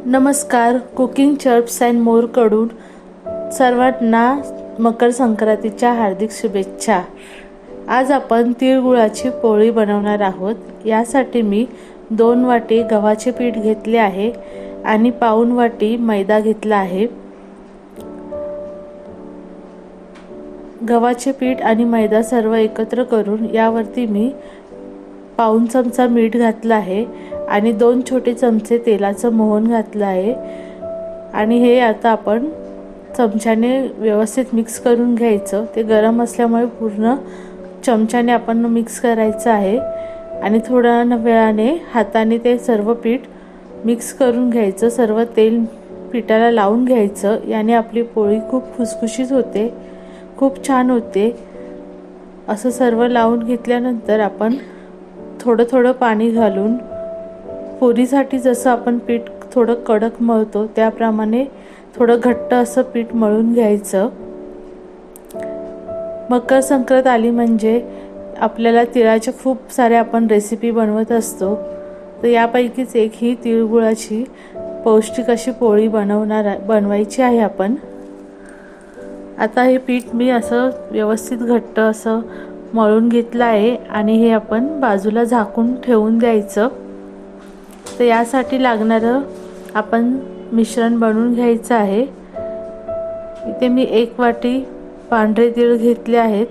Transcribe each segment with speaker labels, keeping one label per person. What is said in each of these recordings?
Speaker 1: नमस्कार, cooking चर्प्स and more कडून सर्वांना मकर संक्रांतीच्या हार्दिक शुभेच्छा। आज आपण तिळगुळाची पोळी बनवणार आहोत। यासाठी मी 2 वाटी गव्हाचे पीठ घेतले आहे आणि पाऊण वाटी मैदा घेतला आहे। गव्हाचे पीठ आणि मैदा सर्व एकत्र करून यावरती मी पाऊण चमचा मीठ घातला आहे आणि 2 छोटे चमचे तेलाचं मोहन घातलं आहे आणि हे आता आपण चमच्याने व्यवस्थित मिक्स करून घ्यायचं। ते गरम असल्यामुळे पूर्ण चमच्याने आपण मिक्स करायचं आहे आणि थोड्या वेळाने हाताने ते सर्व पीठ मिक्स करून घ्यायचं। सर्व तेल पिठाला लावून घ्यायचं। याने आपली पोळी खूप खुसखुशीत होते, खूप छान होते। असं सर्व लावून घेतल्यानंतर आपण थोडं थोडं पाणी घालून पोळीसाठी जसं आपण पीठ थोडं कडक मळतो त्याप्रमाणे थोडं घट्ट असं पीठ मळून घ्यायचं। मकर संक्रांत आली म्हणजे आपल्याला तिळाच्या खूप साऱ्या आपण रेसिपी बनवत असतो, तर यापैकीच एक ही तिळगुळाची पौष्टिक अशी पोळी बनवायची आहे आपण। आता हे पीठ मी असं व्यवस्थित घट्ट असं मळून घेतलं आहे आणि हे आपण बाजूला झाकून ठेवून द्यायचं। तर यासाठी लागणारं आपण मिश्रण बनवून घ्यायचं आहे। इथे मी 1 वाटी पांढरे तीळ घेतले आहेत,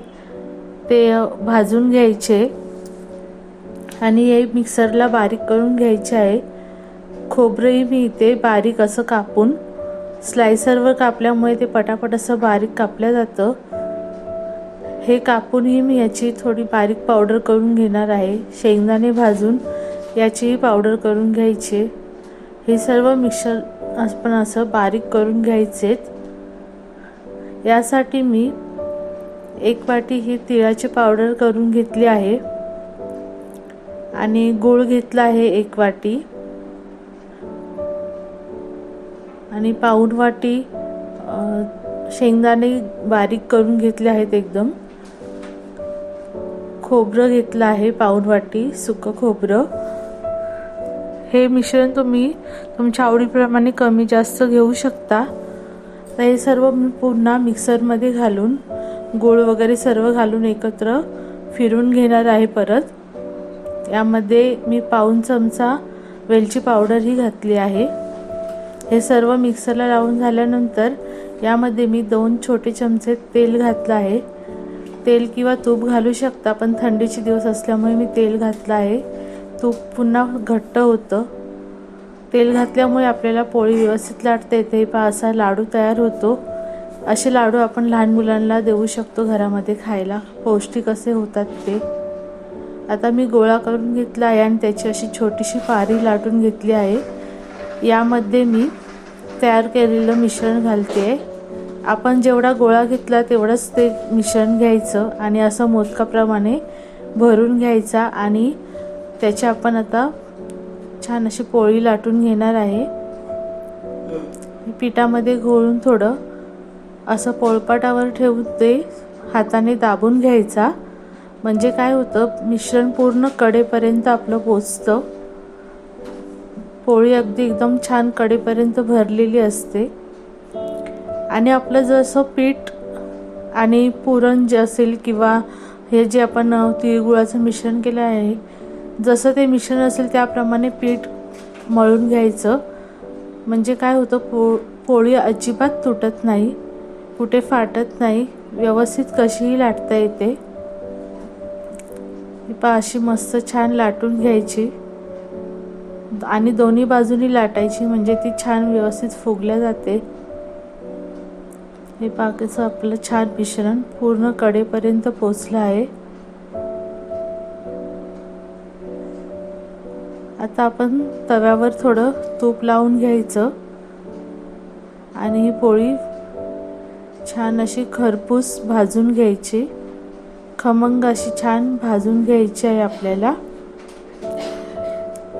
Speaker 1: ते भाजून घ्यायचे आणि हे मिक्सरला बारीक करून घ्यायचे आहे। खोबरंही मी इथे बारीक असं कापून स्लायसरवर कापल्यामुळे ते पटापट असं बारीक कापलं जातं। हे कापूनही मी याची थोडी बारीक पावडर करून घेणार आहे। शेंगदाणे भाजून याचीही पावडर करून घ्यायची। हे सर्व मिक्सर आपण असं बारीक करून घ्यायचे। यासाठी मी 1 वाटी ही तिळाची पावडर करून घेतली आहे आणि गूळ घेतला आहे 1 वाटी आणि पाऊण वाटी शेंगदाणे बारीक करून घेतले आहेत एकदम। खोबरं घेतलं आहे पाऊण वाटी सुकं खोबरं। हे मिश्रण तुम्ही तुमच्या आवडीप्रमाणे कमी जास्त घेऊ शकता। तर हे सर्व मी पुन्हा मिक्सरमध्ये घालून गूळ वगैरे सर्व घालून एकत्र फिरून घेणार आहे। परत यामध्ये मी पाऊण चमचा वेलची पावडर ही घातली आहे। हे सर्व मिक्सरला लावून झाल्यानंतर यामध्ये मी 2 छोटे चमचे तेल घातलं आहे। तेल किंवा तूप घालू शकता, पण थंडीचे दिवस असल्यामुळे मी तेल घातलं आहे। तूप पुन्हा घट्ट होतं। तेल घातल्यामुळे आपल्याला पोळी व्यवस्थित लाटता येते। पहा असा लाडू तयार होतो। असे लाडू आपण लहान मुलांना देऊ शकतो घरामध्ये खायला, पौष्टिक असे होतात ते। आता मी गोळा करून घेतला आहे आणि त्याची अशी छोटीशी पारी लाटून घेतली आहे। यामध्ये मी तयार केलेलं मिश्रण घालते। आपण जेवढा गोळा घेतला तेवढंच ते मिश्रण घ्यायचं आणि असं मोदकाप्रमाणे भरून घ्यायचा आणि त्याची आपण आता छान अशी पोळी लाटून घेणार आहे। पिठामध्ये घोळून थोडं असं पोळपाटावर ठेवून ते हाताने दाबून घ्यायचा, म्हणजे काय होतं मिश्रण पूर्ण कडेपर्यंत आपलं पोचतं। पोळी अगदी एकदम छान कडेपर्यंत भरलेली असते आणि आपलं जसं पीठ आणि पुरण जे असेल किंवा हे जे आपण तिळगुळाचं मिश्रण केलं आहे, जसं ते मिश्रण असेल त्याप्रमाणे पीठ मळून घ्यायचं, म्हणजे काय होतं पोळी अजिबात तुटत नाही, कुठे फाटत नाही, व्यवस्थित कशीही लाटता येते। पहा अशी मस्त छान लाटून घ्यायची आणि दोन्ही बाजूनी लाटायची, म्हणजे ती छान व्यवस्थित फुगल्या जाते। हे पाकाचं आपलं छान मिश्रण पूर्ण कडेपर्यंत पोचलं आहे। आता आपण तव्यावर थोडं तूप लावून घ्यायचं आणि ही पोळी छान अशी खरपूस भाजून घ्यायची, खमंग अशी छान भाजून घ्यायची आहे आपल्याला।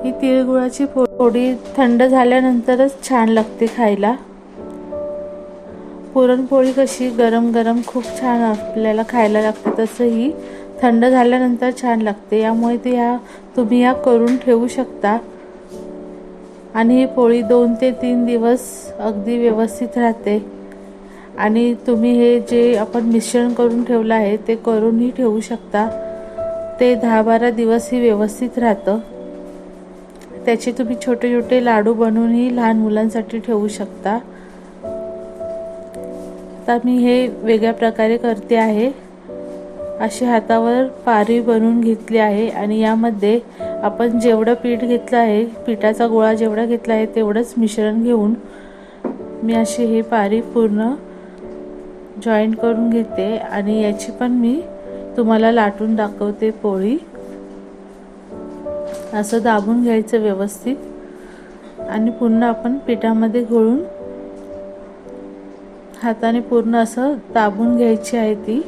Speaker 1: ही तिळगुळाची पोळी थंड झाल्यानंतरच छान लागते खायला। पुरणपोळी कशी गरम गरम खूप छान आपल्याला खायला लागते, तसं ही थंड झाल्यानंतर छान लागते। यामुळे तुम्ही या करून ठेवू शकता आणि ही पोळी 2 ते 3 दिवस अगदी व्यवस्थित राहते। आणि तुम्ही हे जे आपण मिश्रण करून ठेवलं आहे ते करूनही ठेवू शकता, ते 10-12 दिवस ही व्यवस्थित राहतं। त्याचे तुम्ही छोटे छोटे लाडू बनवूनही लहान मुलांसाठी ठेवू शकता। आता मी हे वेगळ्या प्रकारे करते आहे। अशी हातावर पारी बनवून घेतली आहे आणि यामध्ये आपण जेवढं पीठ घेतलं आहे, पिठाचा गोळा जेवढा घेतला आहे तेवढंच मिश्रण घेऊन मी अशी ही पारी पूर्ण जॉईंट करून घेते आणि याची पण मी तुम्हाला लाटून दाखवते पोळी। असं दाबून घ्यायचं व्यवस्थित आणि पुन्हा आपण पिठामध्ये घोळून हाताने पूर्ण असं दाबून घ्यायची आहे ती।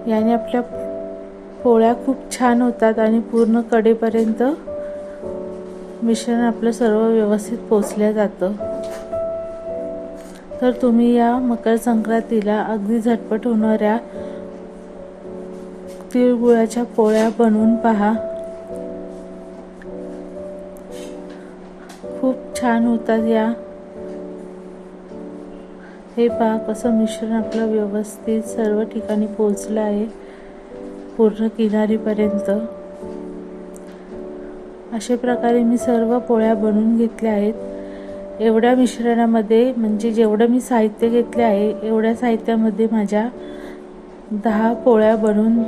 Speaker 1: याने आपल्या पोळ्या खूप छान होतात आणि पूर्ण कडेपर्यंत मिश्रण आपलं सर्व व्यवस्थित पोचलं जातं। तर तुम्ही या मकर संक्रांतीला अगदी झटपट होणाऱ्या तिळगुळाच्या पोळ्या बनवून पहा, खूप छान होतात या। हे पहा कसं मिश्रण आपलं व्यवस्थित सर्व ठिकाणी पोहोचलं आहे, पूर्ण किनारीपर्यंत। अशा प्रकारे मी सर्व पोळ्या बनवून घेतल्या आहेत। एवढ्या मिश्रणामध्ये म्हणजे जेवढं मी साहित्य घेतले आहे एवढ्या साहित्यामध्ये माझ्या 10 पोळ्या बनवून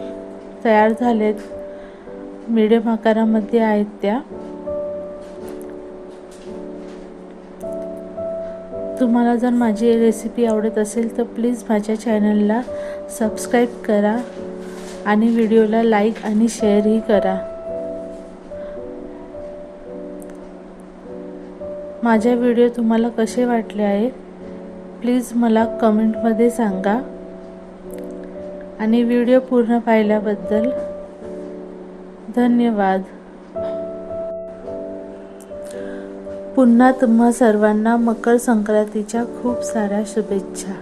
Speaker 1: तयार झालेत। मीडियम आकारामध्ये आहेत त्या। तुम्हाला जर माझी रेसिपी आवडत असेल तर प्लीज माझ्या चॅनलला सबस्क्राईब करा आणि व्हिडिओला लाईक आणि शेअरही करा। माझे व्हिडिओ तुम्हाला कसे वाटले आहे प्लीज मला कमेंटमध्ये सांगा। आणि व्हिडिओ पूर्ण पाहिल्याबद्दल धन्यवाद। पुन्हा तुम्हा सर्वांना मकर संक्रांतीच्या खूप साऱ्या शुभेच्छा।